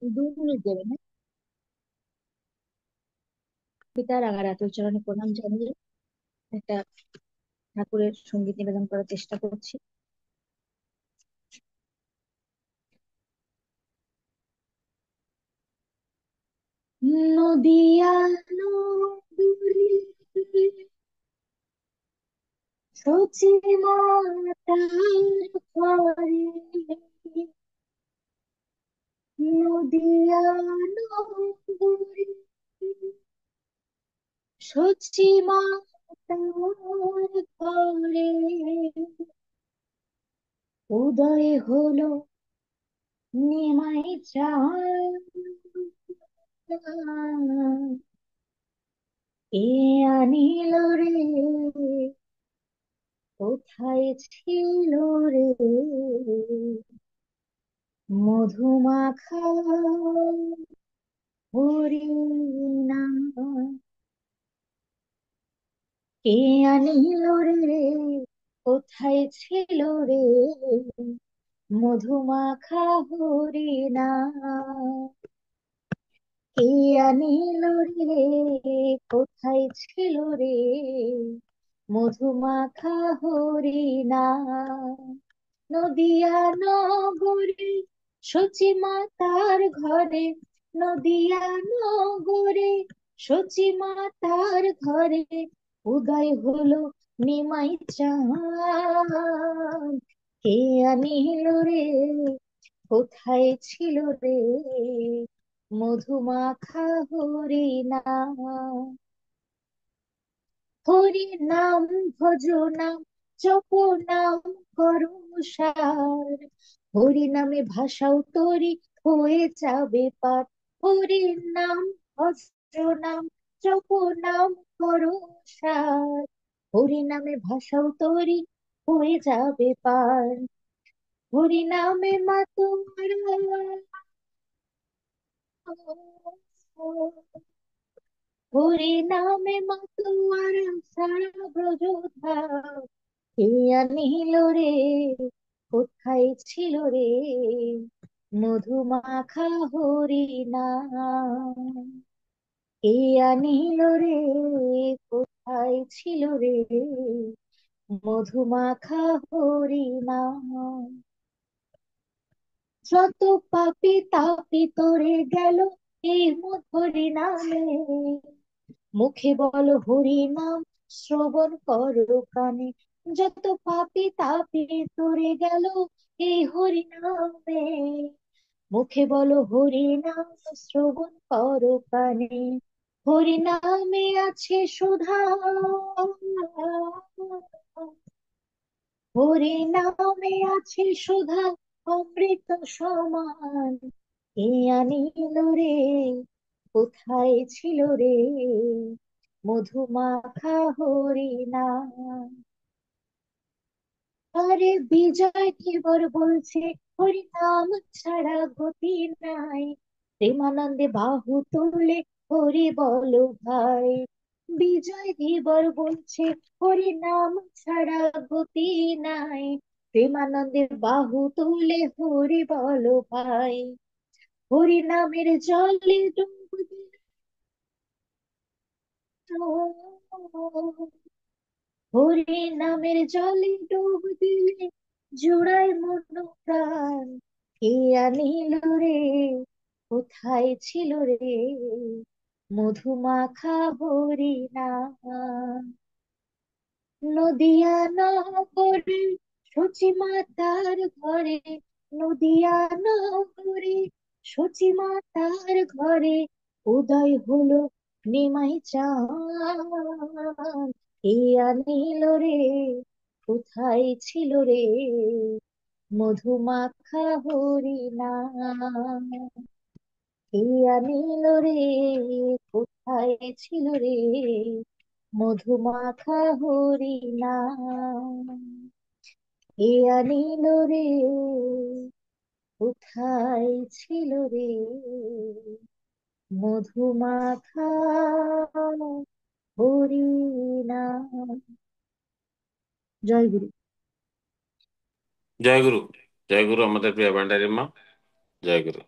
2 minute দেবেন, হ্যাঁ? পিতা রাগারাত উচ্চারণে প্রণাম জানিয়ে একটা ঠাকুরের সঙ্গীত নিবেদন করার চেষ্টা করছি। নদিয়া নগরী সচি মাতার ঘরে, নদিয়া নগরী সচি মাতার ঘরে উদয় হলো নিমাই চাঁদ। এ আনিল রে, কোথায় ছিল রে মধুমাখা হরিনাম। কে আনিল রে, কোথায় ছিল রে মধুমাখা হরিনাম। কে আনিল রে, কোথায় ছিল রে মধুমাখা হরিনাম। নদিয়া নগরে সচিমা তার ঘরে, নদিয়া নগরে সচিমা তার ঘরে উদয় হলো নিমাই চাঁদ। কে আনিল রে, কোথায় ছিল রে মধুমাখা হরিনাম। হরি নাম ভজ নাম জপ নাম করো সার, হরি নামে ভাষাও তরি হয়ে যাবে পার। হরি নাম ভজ নাম জপ নাম করো সার, হরি নামে ভাষাও তরি হয়ে যাবে পার। হরি নামে মা তোমার হরি নামে মা তোমার সারা ব্রজ ধাম। কে আনিল রে, কোথায় ছিল রে মধুমাখা হরিনাম। কে আনিল রে, কোথায় ছিল রে মধুমাখা হরিনাম। যত পাপি তাপি তোরে গেল এই হরি নামে, মুখে বলো হরি নাম শ্রবণ করো কানে। যত পাপি তাপি তোরে গেল এই হরি নামে, মুখে বলো হরি নাম শ্রবণ করো কানে। হরি নামে আছে সুধা, হরি নামে আছে সুধা অমৃত সমান। এ আনিল রে, কোথায় ছিল রে মধুমাখা হরিনাম। আরে বিজয় ধীবর বলছে হরি নাম ছাড়া গতি নাই, প্রেমানন্দে বাহু তুলে হরি বলো ভাই। বিজয় ধীবর বলছে হরি নাম ছাড়া গতি নাই, প্রেমানন্দে বাহু তুলে হরি বলো ভাই। হরি নামের জলে ডুব দিল, হরি নামের জলে ডুব দিলে জুড়ায় মন প্রাণ। কে আনিল রে, কোথায় ছিল রে মধুমাখা হরিনাম। নদিয়া নগরে সচিমা তার ঘরে, নদিয়া নগরে সচিমা তার ঘরে উদয় হলো নিমাই চাঁদ। কে আনিল রে, কোথায় ছিল রে মধুমাখা হরিনাম। কে আনিল রে, কোথায় ছিল রে মধুমাখা হরিনাম। কে আনিল রে, কোথায় ছিল রে মধুমাখা হরিনাম। জয় গুরু। জয় গুরু। জয় গুরু আমাদের প্রিয় ভান্ডারী মা। জয় গুরু।